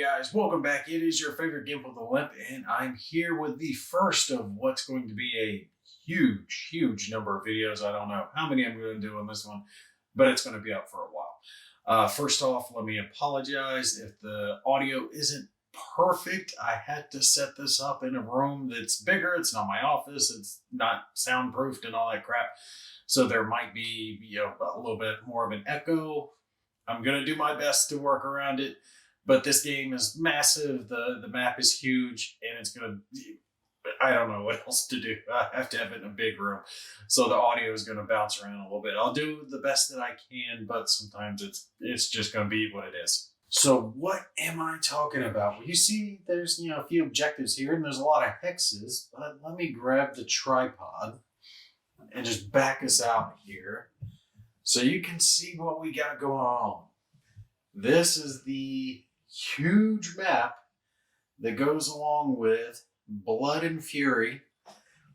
guys, welcome back. It is your favorite Gimp with a Limp, and I'm here with the first of what's going to be a huge number of videos. I don't know how many I'm going to do on this one, but it's going to be up for a while. First off, let me apologize if the audio isn't perfect. I had to set this up in a room that's bigger. It's not my office. It's not soundproofed and all that crap. So there might be, a little bit more of an echo. I'm going to do my best to work around it, but this game is massive. The map is huge, and it's going to, I don't know what else to do. I have to have it in a big room. So the audio is going to bounce around a little bit. I'll do the best that I can, but sometimes it's just going to be what it is. So what am I talking about? Well, you see there's, a few objectives here, and there's a lot of hexes, but let me grab the tripod and just back us out here so you can see what we got going on. This is the huge map that goes along with Blood and Fury.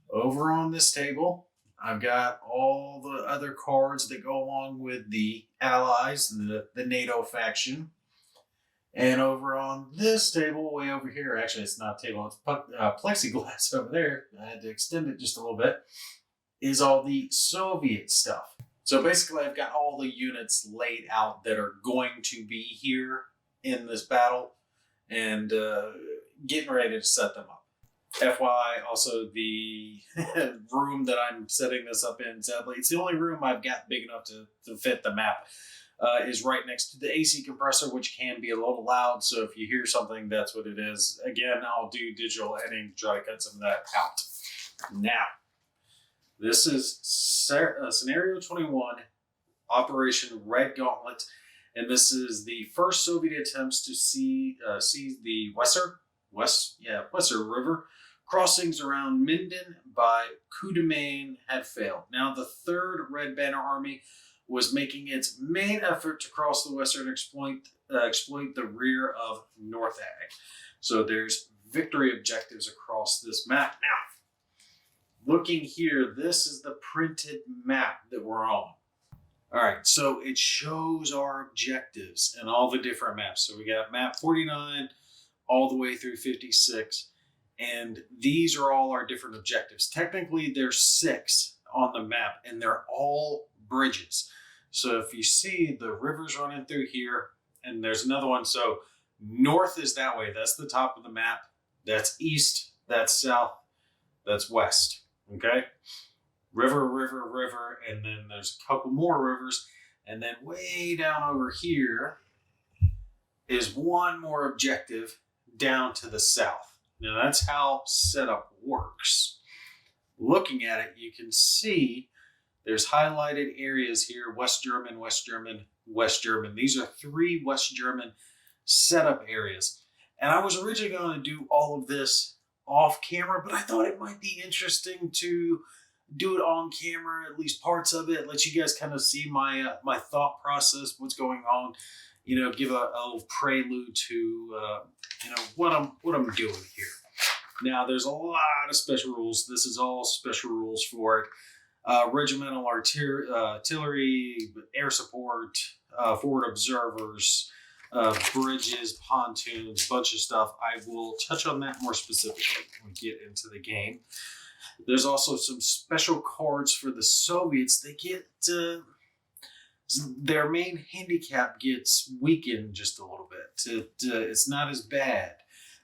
Over on this table, I've got all the other cards that go along with the Allies, the NATO faction. And over on this table, way over here, actually it's not a table, it's plexiglass over there, I had to extend it just a little bit, is all the Soviet stuff. So basically I've got all the units laid out that are going to be here in this battle and getting ready to set them up. FYI, also the room that I'm setting this up in, sadly, it's the only room I've got big enough to fit the map, is right next to the AC compressor, which can be a little loud. So if you hear something, that's what it is. Again, I'll do digital editing to try to cut some of that out. Now, this is Scenario 21, Operation Red Gauntlet, and this is the first Soviet attempts to seize the Weser River. Crossings around Minden by Kudamain had failed. Now the Third Red Banner Army was making its main effort to cross the Weser and exploit the rear of North Ag. So there's victory objectives across this map. Now, looking here, this is the printed map that we're on. All right, so it shows our objectives and all the different maps. So we got map 49 all the way through 56, and these are all our different objectives. Technically, there's 6 on the map, and they're all bridges. So if you see the rivers running through here, and there's another one. So north is that way. That's the top of the map. That's east. That's south. That's west. Okay? River, and then there's a couple more rivers. And then way down over here is one more objective down to the south. Now that's how setup works. Looking at it, you can see there's highlighted areas here: West German, West German, West German. These are 3 West German setup areas. And I was originally going to do all of this off camera, but I thought it might be interesting to do it on camera, at least parts of it, let you guys kind of see my my thought process, what's going on, give a little prelude to what I'm doing here. Now, there's a lot of special rules. This is all special rules for it. Regimental artillery, air support, forward observers, bridges, pontoons, bunch of stuff. I will touch on that more specifically when we get into the game. There's also some special cards for the Soviets. They get their main handicap gets weakened just a little bit. It's not as bad.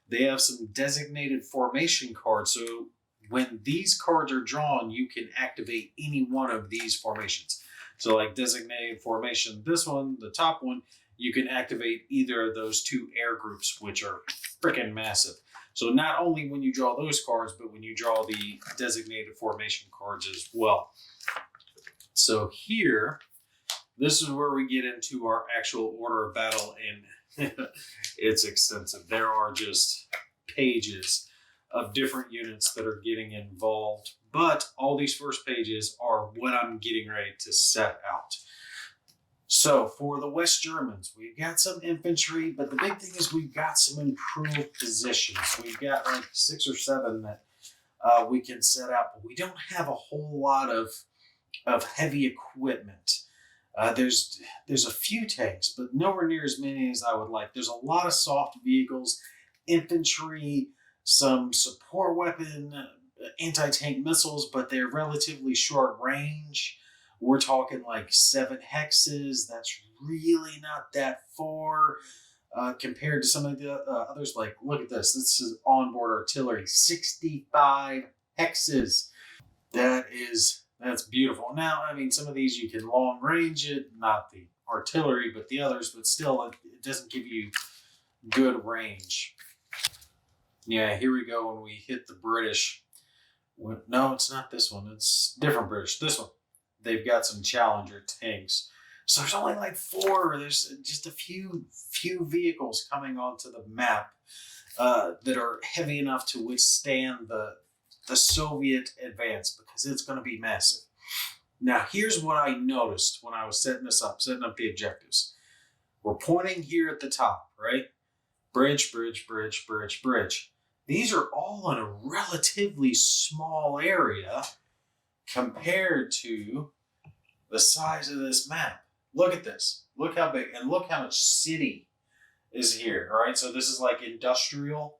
They have some designated formation cards. So when these cards are drawn, you can activate any one of these formations. So like designated formation, this one, the top one, you can activate either of those 2 air groups, which are freaking massive. So not only when you draw those cards, but when you draw the designated formation cards as well. So here, this is where we get into our actual order of battle, and it's extensive. There are just pages of different units that are getting involved, but all these first pages are what I'm getting ready to set out. So for the West Germans, we've got some infantry, but the big thing is we've got some improved positions. We've got like 6 or 7 that we can set out, but we don't have a whole lot of heavy equipment. There's a few tanks, but nowhere near as many as I would like. There's a lot of soft vehicles, infantry, some support weapon, anti-tank missiles, but they're relatively short range. We're talking like 7 hexes. That's really not that far compared to some of the others. Like, look at this. This is onboard artillery, 65 hexes. That's beautiful. Now, I mean, some of these you can long range it, not the artillery, but the others, but still, it doesn't give you good range. Yeah, here we go when we hit the British. No, it's not this one. It's different British. This one. They've got some Challenger tanks. So there's only like 4. There's just a few vehicles coming onto the map that are heavy enough to withstand the Soviet advance, because it's going to be massive. Now, here's what I noticed when I was setting this up, setting up the objectives. We're pointing here at the top, right? Bridge, bridge, bridge, bridge, bridge. These are all in a relatively small area compared to the size of this map. Look at this. Look how big, and look how much city is here, all right? So this is like industrial.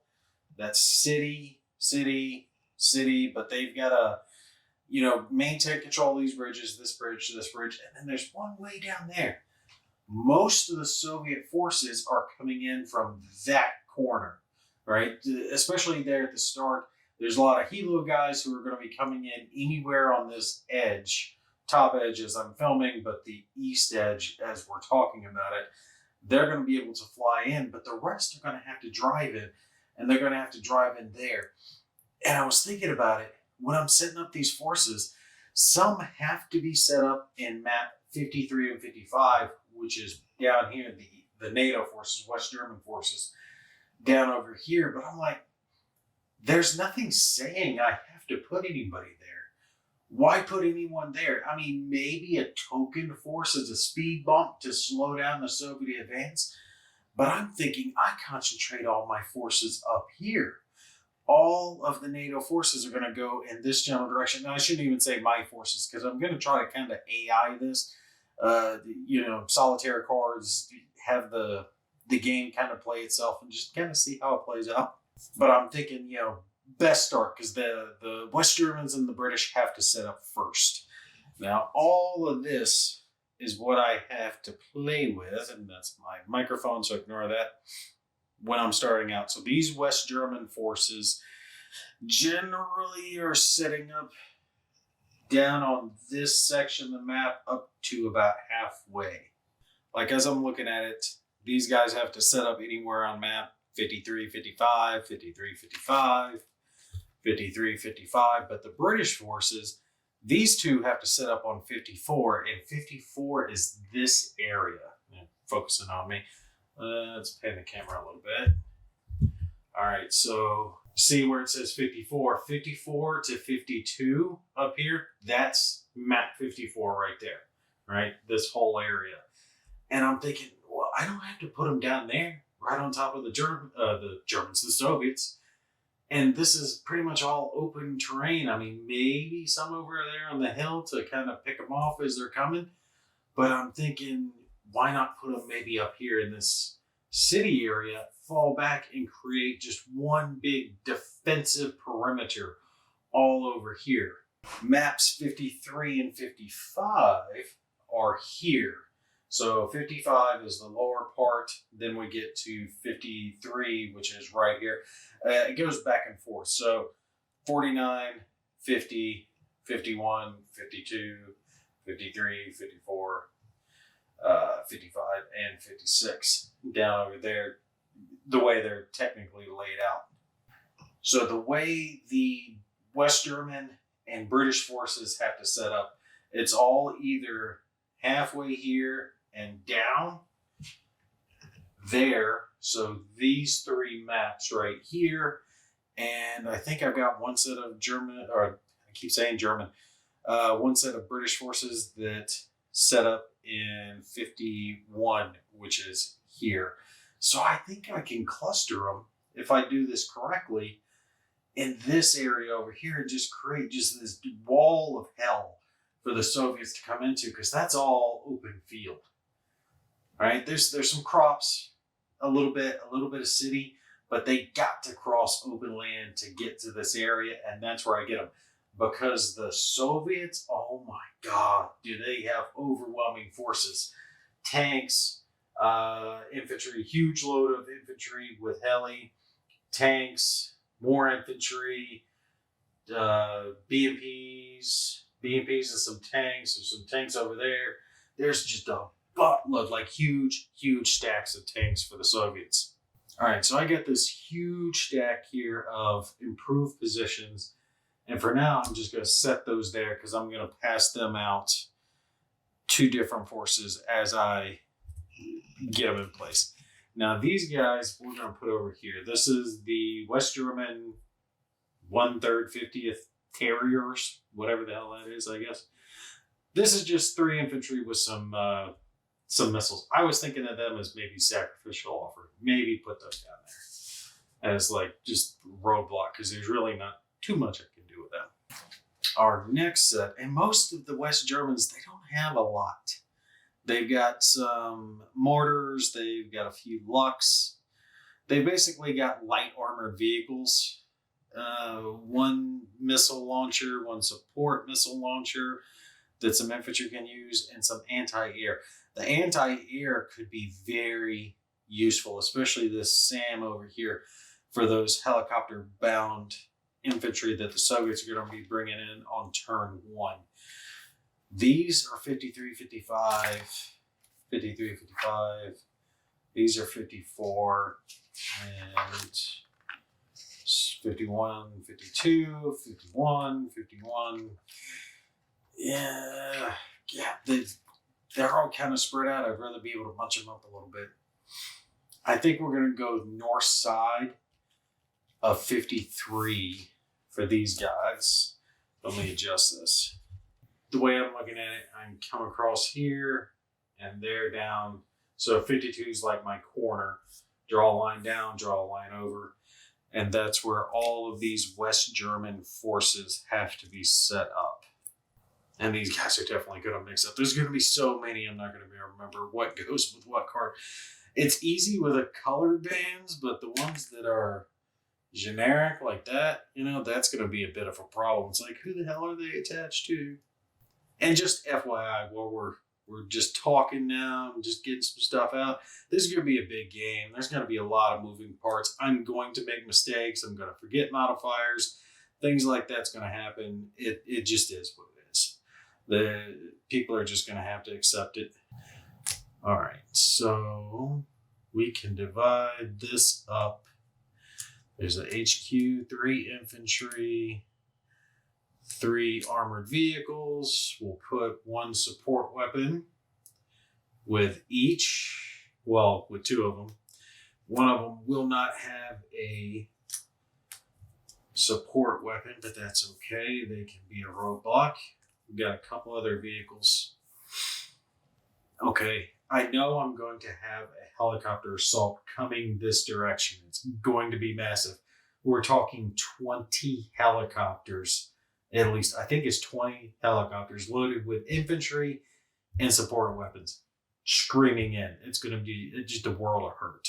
That's city, city, city, but they've got to, maintain control of these bridges, this bridge, and then there's one way down there. Most of the Soviet forces are coming in from that corner, right? Especially there at the start. There's a lot of Hilo guys who are going to be coming in anywhere on this edge, top edge as I'm filming, but the east edge as we're talking about it. They're going to be able to fly in, but the rest are going to have to drive in, and they're going to have to drive in there. And I was thinking about it, when I'm setting up these forces, some have to be set up in map 53 and 55, which is down here, the NATO forces, West German forces, down over here. But I'm like, there's nothing saying I have to put anybody there. Why put anyone there? I mean, maybe a token force as a speed bump to slow down the Soviet advance, but I'm thinking I concentrate all my forces up here. All of the NATO forces are going to go in this general direction. Now, I shouldn't even say my forces, because I'm going to try to kind of AI this. Solitaire cards, have the game kind of play itself and just kind of see how it plays out. But I'm thinking, best start, because the West Germans and the British have to set up first. Now, all of this is what I have to play with, and that's my microphone, so ignore that when I'm starting out. So these West German forces generally are setting up down on this section of the map up to about halfway. Like, as I'm looking at it, these guys have to set up anywhere on map 53, 55, 53, 55, 53, 55. But the British forces, these two have to set up on 54, and 54 is this area. Focusing on me. Let's pan the camera a little bit. All right, so see where it says 54? 54 to 52 up here, that's map 54 right there, right? This whole area. And I'm thinking, well, I don't have to put them down there, right on top of the Germans, the Soviets. And this is pretty much all open terrain. I mean, maybe some over there on the hill to kind of pick them off as they're coming. But I'm thinking, why not put them maybe up here in this city area, fall back and create just one big defensive perimeter all over here. Maps 53 and 55 are here. So 55 is the lower part, then we get to 53, which is right here. It goes back and forth. So 49, 50, 51, 52, 53, 54, 55, and 56 down over there, the way they're technically laid out. So the way the West German and British forces have to set up, it's all either halfway here and down there. So these three maps right here, and I think I've got one set of German, or I keep saying German, one set of British forces that set up in 51, which is here. So I think I can cluster them, if I do this correctly, in this area over here and just create just this wall of hell for the Soviets to come into, because that's all open field. Right? There's some crops, a little bit of city, but they got to cross open land to get to this area, and that's where I get them. Because the Soviets, oh my God, do they have overwhelming forces. Tanks, infantry, huge load of infantry with heli, tanks, more infantry, BMPs and some tanks. There's some tanks over there. There's just a buttload, like huge stacks of tanks for the Soviets. All right, so I get this huge stack here of improved positions. And for now, I'm just going to set those there because I'm going to pass them out to different forces as I get them in place. Now, these guys, we're going to put over here. This is the West German 1/3 50th Terriers, whatever the hell that is, I guess. This is just 3 infantry with some missiles. I was thinking of them as maybe sacrificial offer. Maybe put those down there as like just roadblock, because there's really not too much I can do with them. Our next set, and most of the West Germans, they don't have a lot. They've got some mortars, they've got a few Lux. They basically got light armored vehicles. 1 missile launcher, 1 support missile launcher that some infantry can use, and some anti-air. The anti-air could be very useful, especially this SAM over here for those helicopter-bound infantry that the Soviets are going to be bringing in on turn 1. These are 53, 55, 53, 55. These are 54 and 51, 52, 51, 51. Yeah, they're all kind of spread out. I'd rather be able to bunch them up a little bit. I think we're going to go north side of 53 for these guys. Let me adjust this. The way I'm looking at it, I can come across here and there down. So 52 is like my corner. Draw a line down, draw a line over. And that's where all of these West German forces have to be set up. And these guys are definitely going to mix up. There's going to be so many, I'm not going to be able to remember what goes with what card. It's easy with the colored bands, but the ones that are generic like that, that's going to be a bit of a problem. It's like, who the hell are they attached to? And just FYI, while we're just talking now and just getting some stuff out, this is going to be a big game. There's going to be a lot of moving parts. I'm going to make mistakes. I'm going to forget modifiers. Things like that's going to happen. It just is what it is. The people are just going to have to accept it. All right, so we can divide this up. There's a HQ, 3 infantry, 3 armored vehicles. We'll put 1 support weapon with each, well, with 2 of them. One of them will not have a support weapon, but that's okay. They can be a roadblock. We've got a couple other vehicles. Okay, I know I'm going to have a helicopter assault coming this direction. It's going to be massive. We're talking 20 helicopters. At least, I think it's 20 helicopters loaded with infantry and support weapons screaming in. It's going to be just a world of hurt.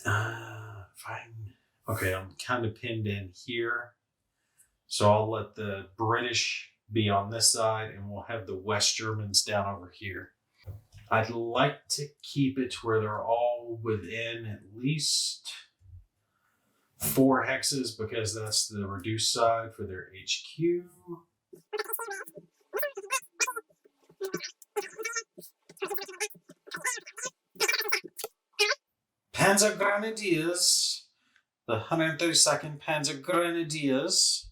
Fine. Okay, I'm kind of pinned in here. So I'll let the British be on this side, and we'll have the West Germans down over here. I'd like to keep it to where they're all within at least 4 hexes, because that's the reduced side for their HQ. Panzer Grenadiers, the 132nd Panzer Grenadiers,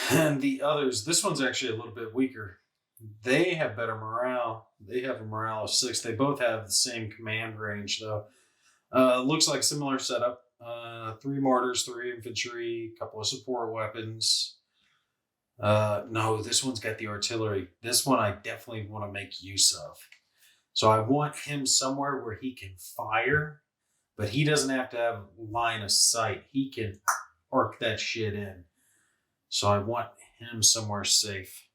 and the others. This one's actually a little bit weaker. They have better morale. They have a morale of 6. They both have the same command range, though. Looks like similar setup. 3 mortars, 3 infantry, a couple of support weapons. No, this one's got the artillery. This one I definitely want to make use of. So I want him somewhere where he can fire, but he doesn't have to have line of sight. He can arc that shit in. So I want him somewhere safe.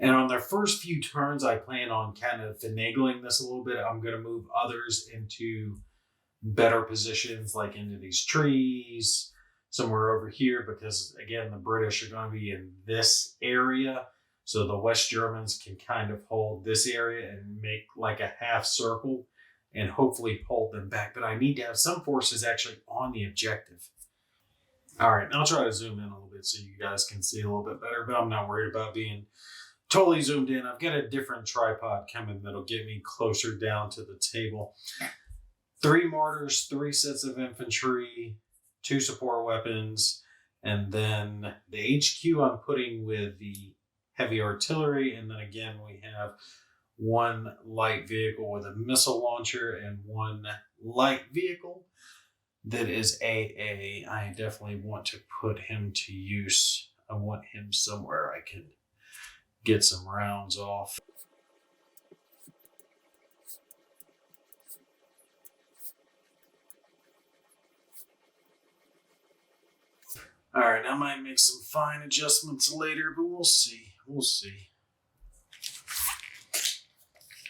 And on their first few turns, I plan on kind of finagling this a little bit. I'm going to move others into better positions, like into these trees, somewhere over here, because again, the British are going to be in this area. So the West Germans can kind of hold this area and make like a half circle and hopefully hold them back. But I need to have some forces actually on the objective. All right, I'll try to zoom in a little bit so you guys can see a little bit better, but I'm not worried about being totally zoomed in. I've got a different tripod coming that'll get me closer down to the table. 3 mortars, 3 sets of infantry, 2 support weapons, and then the HQ I'm putting with the heavy artillery, and then again we have 1 light vehicle with a missile launcher and 1 light vehicle that is AA. I definitely want to put him to use. I want him somewhere I can get some rounds off. All right, I might make some fine adjustments later, but we'll see. We'll see.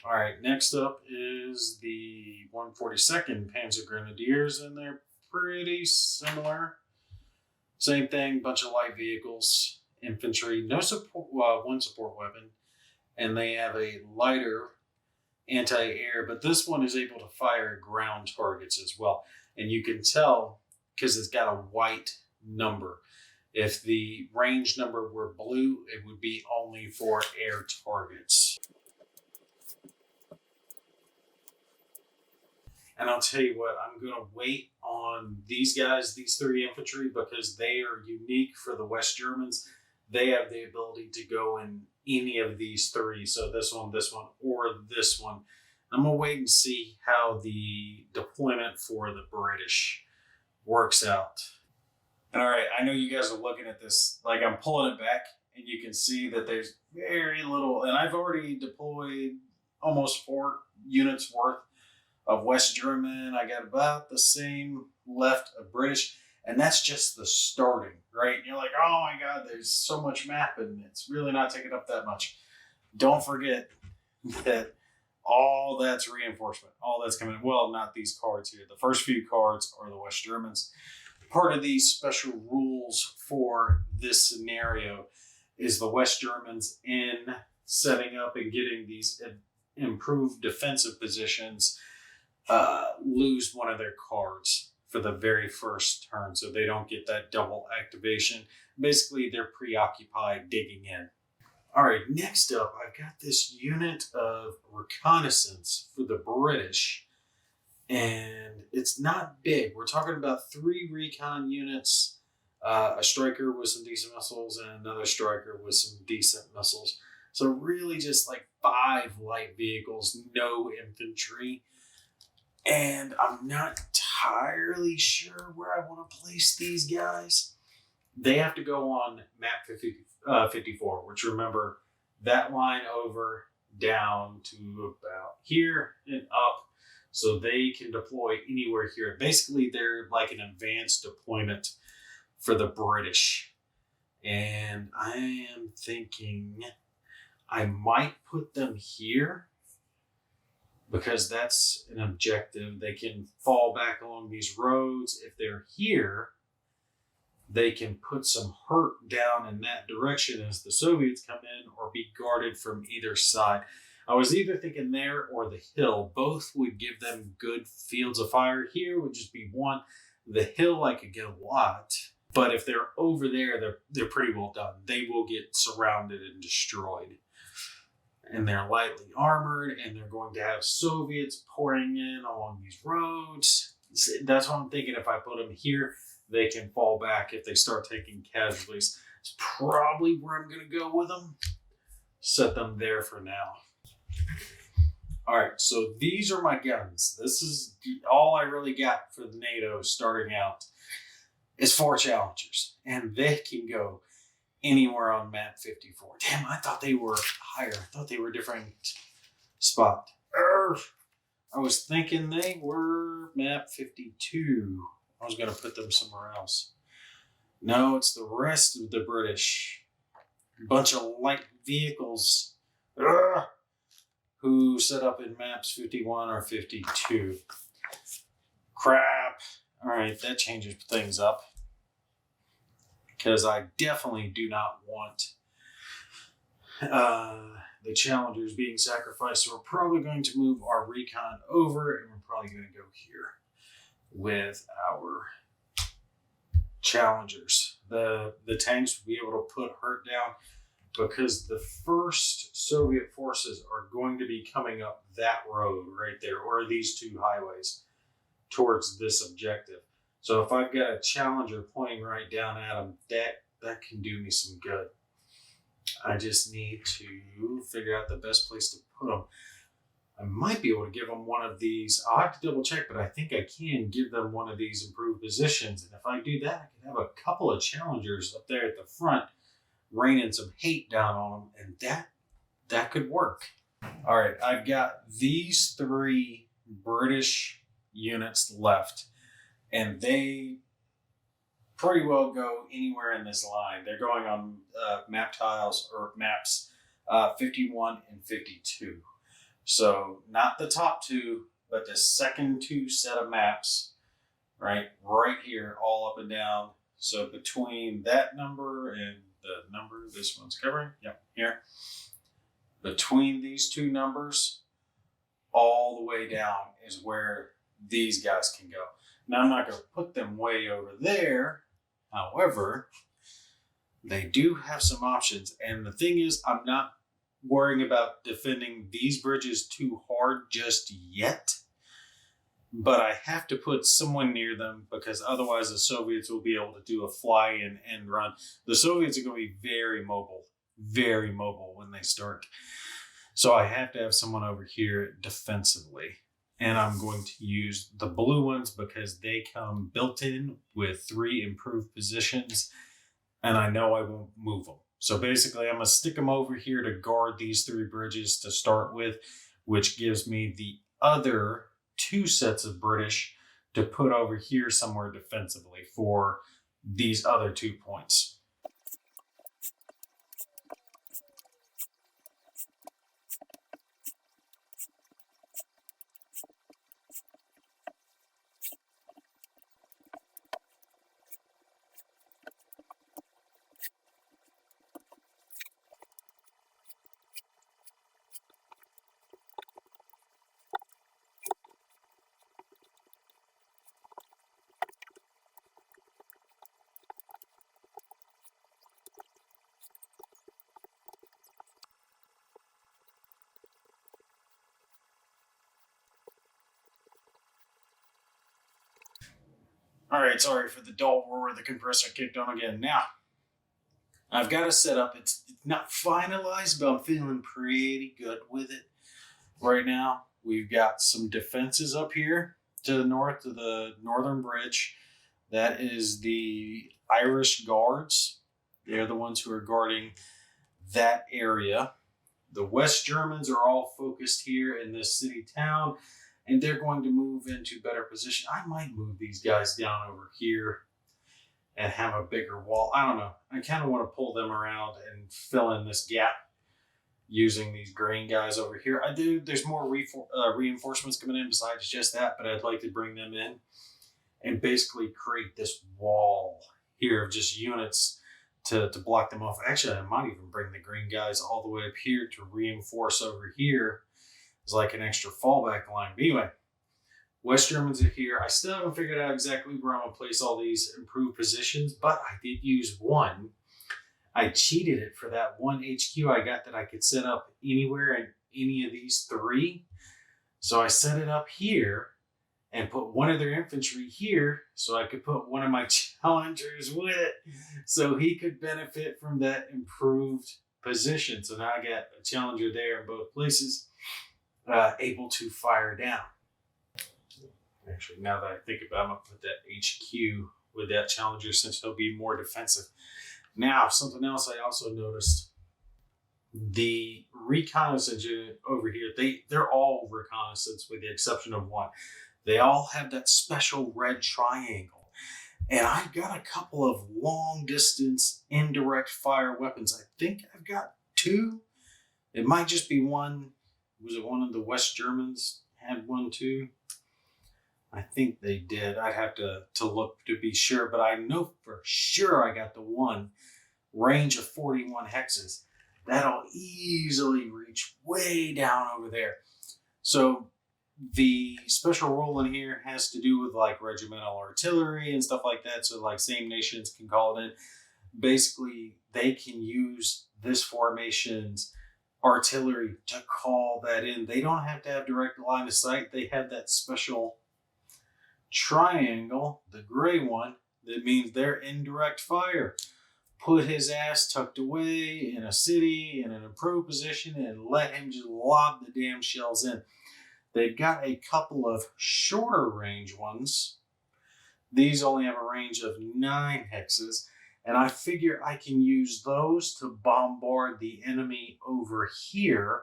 All right, next up is the 142nd Panzer Grenadiers, and they're pretty similar. Same thing, bunch of light vehicles, infantry, no support, 1 support weapon, and they have a lighter anti-air, but this one is able to fire ground targets as well. And you can tell because it's got a white number. If the range number were blue, it would be only for air targets. And I'll tell you what, I'm going to wait on these guys, these 3 infantry, because they are unique for the West Germans. They have the ability to go in any of these 3. So this one, or this one. I'm going to wait and see how the deployment for the British works out. All right, I know you guys are looking at this, like I'm pulling it back, and you can see that there's very little, and I've already deployed almost 4 units worth of West German. I got about the same left of British, and that's just the starting, right? And you're like, oh my God, there's so much map, and it's really not taking up that much. Don't forget that all that's reinforcement, all that's coming in. Well, not these cards here. The first few cards are the West Germans. Part of these special rules for this scenario is the West Germans in setting up and getting these improved defensive positions lose one of their cards for the very first turn, so they don't get that double activation. Basically, they're preoccupied digging in. All right, next up, I've got this unit of reconnaissance for the British, and it's not big. We're talking about 3 recon units, a striker with some decent missiles, and another striker with some decent missiles. So really just like 5 light vehicles, no infantry. And I'm not entirely sure where I want to place these guys. They have to go on map 54, which, remember, that line over, down to about here and up, so they can deploy anywhere here. Basically, they're like an advanced deployment for the British. And I am thinking I might put them here, because that's an objective. They can fall back along these roads. If they're here, they can put some hurt down in that direction as the Soviets come in, or be guarded from either side. I was either thinking there or the hill. Both would give them good fields of fire. Here would just be 1. The hill I could get a lot, but if they're over there, they're pretty well done. They will get surrounded and destroyed. And they're lightly armored, and they're going to have Soviets pouring in along these roads. That's what I'm thinking. If I put them here, they can fall back if they start taking casualties. It's probably where I'm going to go with them. Set them there for now. All right, so these are my guns. This is all I really got for the NATO starting out is 4 Challengers, and they can go anywhere on map 54. Damn, I thought they were higher. I thought they were a different spot. I was thinking they were map 52. I was going to put them somewhere else. No, it's the rest of the British. bunch of light vehicles who set up in maps 51 or 52. Crap. All right, that changes things up. Because I definitely do not want the challengers being sacrificed. So we're probably going to move our recon over, and we're probably going to go here with our challengers. The tanks will be able to put hurt down because the first Soviet forces are going to be coming up that road right there, or these two highways towards this objective. So if I've got a challenger pointing right down at them, that can do me some good. I just need to figure out the best place to put them. I might be able to give them one of these. I'll have to double check, but I think I can give them one of these improved positions. And if I do that, I can have a couple of challengers up there at the front raining some hate down on them, and that could work. All right, I've got these 3 British units left, and they pretty well go anywhere in this line. They're going on map tiles or maps 51 and 52. So not the top 2, but the second 2 set of maps, right here, all up and down. So between that number and the number this one's covering, yep, here. Between these 2 numbers, all the way down is where these guys can go. Now, I'm not going to put them way over there. However, they do have some options. And the thing is, I'm not worrying about defending these bridges too hard just yet. But I have to put someone near them because otherwise the Soviets will be able to do a fly-in and run. The Soviets are going to be very mobile when they start. So I have to have someone over here defensively. And I'm going to use the blue ones because they come built in with 3 improved positions. And I know I won't move them. So basically, I'm going to stick them over here to guard these 3 bridges to start with, which gives me the other 2 sets of British to put over here somewhere defensively for these other 2 points. All right, sorry for the dull roar. The compressor kicked on again. Now, I've got it set up. It's not finalized, but I'm feeling pretty good with it right now. We've got some defenses up here to the north of the northern bridge. That is the Irish Guards. They're the ones who are guarding that area. The West Germans are all focused here in this city town, and they're going to move into better position. I might move these guys down over here and have a bigger wall. I don't know. I kind of want to pull them around and fill in this gap using these green guys over here. There's more reinforcements coming in besides just that, but I'd like to bring them in and basically create this wall here of just units to block them off. Actually, I might even bring the green guys all the way up here to reinforce over here as like an extra fallback line. But anyway, West Germans are here. I still haven't figured out exactly where I'm going to place all these improved positions, but I did use one. I cheated it for that one HQ I got that I could set up anywhere in any of these 3. So I set it up here and put one of their infantry here so I could put one of my challengers with it so he could benefit from that improved position. So now I got a challenger there in both places, able to fire down. Actually, now that I think about it, I'm going to put that HQ with that challenger since he'll be more defensive. Now, something else I also noticed, the reconnaissance unit over here, they're all reconnaissance with the exception of one. They all have that special red triangle. And I've got a couple of long distance indirect fire weapons. I think I've got two. It might just be one. Was it one of the West Germans had one too? I think they did. I'd have to look to be sure, but I know for sure I got the one range of 41 hexes. That'll easily reach way down over there. So the special rule in here has to do with like regimental artillery and stuff like that. So like same nations can call it in. Basically, they can use this formation's artillery to call that in. They don't have to have direct line of sight. They have that special triangle, the gray one, that means they're indirect fire. Put his ass tucked away in a city in an improved position and let him just lob the damn shells in. They've got a couple of shorter range ones. These only have a range of 9 hexes, and I figure I can use those to bombard the enemy over here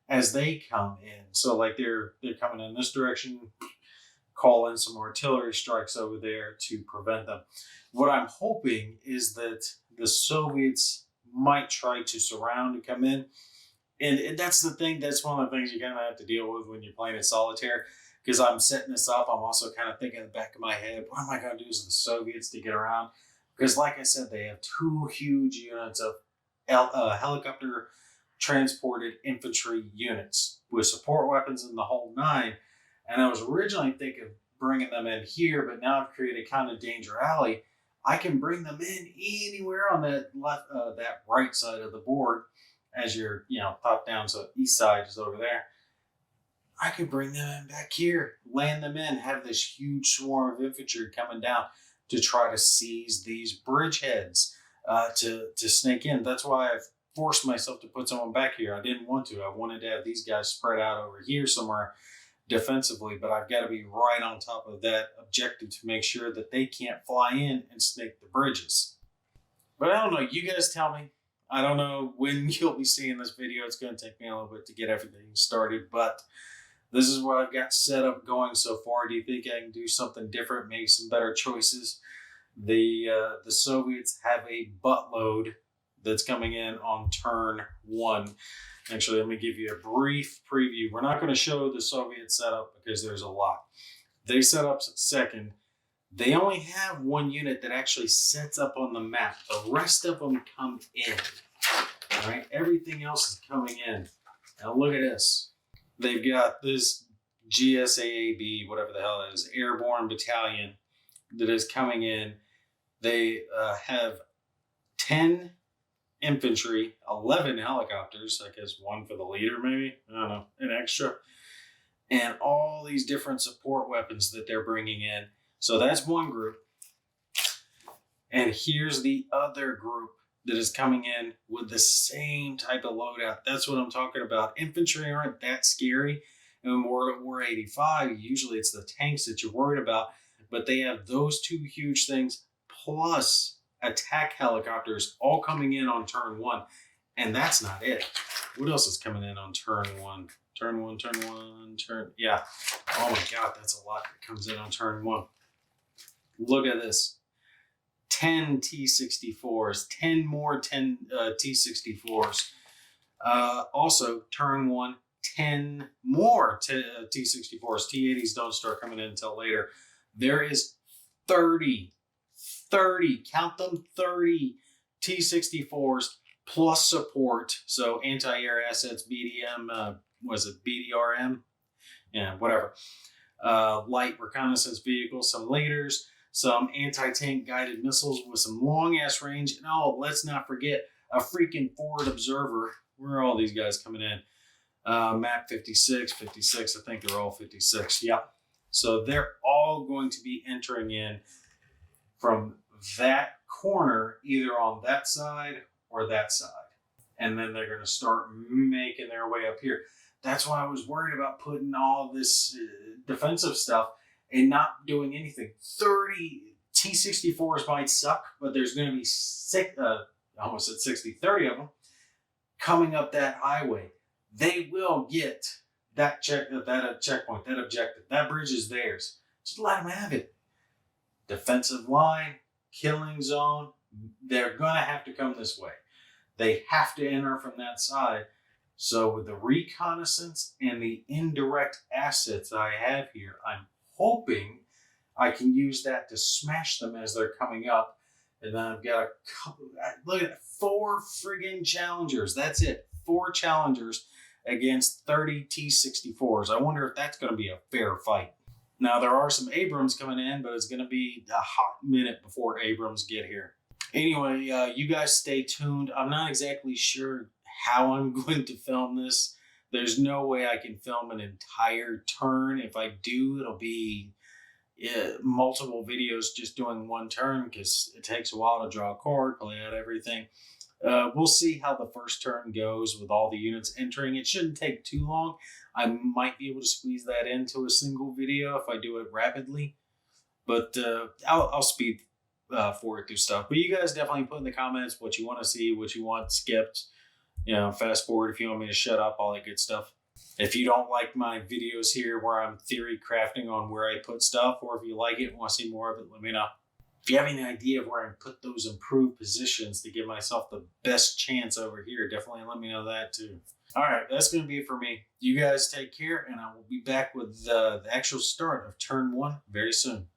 as they come in. So like they're coming in this direction, call in some artillery strikes over there to prevent them. What I'm hoping is that the Soviets might try to surround and come in. And that's the thing, that's one of the things you're going to have to deal with when you're playing in solitaire. Because I'm setting this up, I'm also kind of thinking in the back of my head, what am I going to do as the Soviets to get around? Because like I said, they have 2 huge units of helicopter transported infantry units with support weapons in the whole 9. And I was originally thinking of bringing them in here, but now I've created kind of danger alley. I can bring them in anywhere on that left, that right side of the board, as you're, top down, so east side is over there. I could bring them in back here, land them in, have this huge swarm of infantry coming down to try to seize these bridgeheads, to snake in. That's why I've forced myself to put someone back here. I didn't want to. I wanted to have these guys spread out over here somewhere defensively, but I've got to be right on top of that objective to make sure that they can't fly in and snake the bridges. But I don't know. You guys tell me. I don't know when you'll be seeing this video. It's going to take me a little bit to get everything started, but this is what I've got set up going so far. Do you think I can do something different, make some better choices? The Soviets have a buttload that's coming in on turn 1. Actually, let me give you a brief preview. We're not going to show the Soviet setup because there's a lot. They set up second. They only have 1 unit that actually sets up on the map. The rest of them come in. All right, everything else is coming in. Now look at this. They've got this GSAAB, whatever the hell it is, Airborne Battalion that is coming in. They have 10 infantry, 11 helicopters, I guess 1 for the leader maybe, I don't know, an extra, and all these different support weapons that they're bringing in. So that's 1 group. And here's the other group that is coming in with the same type of loadout. That's what I'm talking about. Infantry aren't that scary. And when we're at War 85, usually it's the tanks that you're worried about. But they have those 2 huge things plus attack helicopters all coming in on turn 1. And that's not it. What else is coming in on turn 1? Yeah. Oh my God, that's a lot that comes in on turn 1. Look at this. 10 T-64s, 10 more T-64s. Also, turn 1, 10 more T-64s. T-80s don't start coming in until later. There is 30, count them, 30 T-64s plus support. So anti-air assets, BDM, was it BDRM? Yeah, whatever. Light reconnaissance vehicles, some leaders, some anti-tank guided missiles with some long-ass range. And let's not forget a freaking forward observer. Where are all these guys coming in? Map 56, I think they're all 56. Yeah. So they're all going to be entering in from that corner, either on that side or that side. And then they're going to start making their way up here. That's why I was worried about putting all this defensive stuff and not doing anything. 30 T-64s might suck, but there's going to be 30 of them coming up that highway. They will get that checkpoint, that objective. That bridge is theirs. Just let them have it. defensive line, killing zone, they're going to have to come this way. They have to enter from that side. So with the reconnaissance and the indirect assets that I have here, I'm hoping I can use that to smash them as they're coming up. And then I've got a couple, look at 4 friggin' challengers. That's it. 4 challengers against 30 T-64s. I wonder if that's going to be a fair fight. Now, there are some Abrams coming in, but it's going to be a hot minute before Abrams get here. Anyway, you guys stay tuned. I'm not exactly sure how I'm going to film this. There's no way I can film an entire turn. If I do, it'll be multiple videos just doing one turn because it takes a while to draw a card, play out everything. We'll see how the first turn goes with all the units entering. It shouldn't take too long. I might be able to squeeze that into a single video if I do it rapidly. But I'll speed forward through stuff. But you guys definitely put in the comments what you want to see, what you want skipped. Fast forward if you want me to shut up, all that good stuff. If you don't like my videos here where I'm theory crafting on where I put stuff, or if you like it and want to see more of it, let me know. If you have any idea of where I can put those improved positions to give myself the best chance over here, definitely let me know that too. All right, that's going to be it for me. You guys take care, and I will be back with the actual start of turn 1 very soon.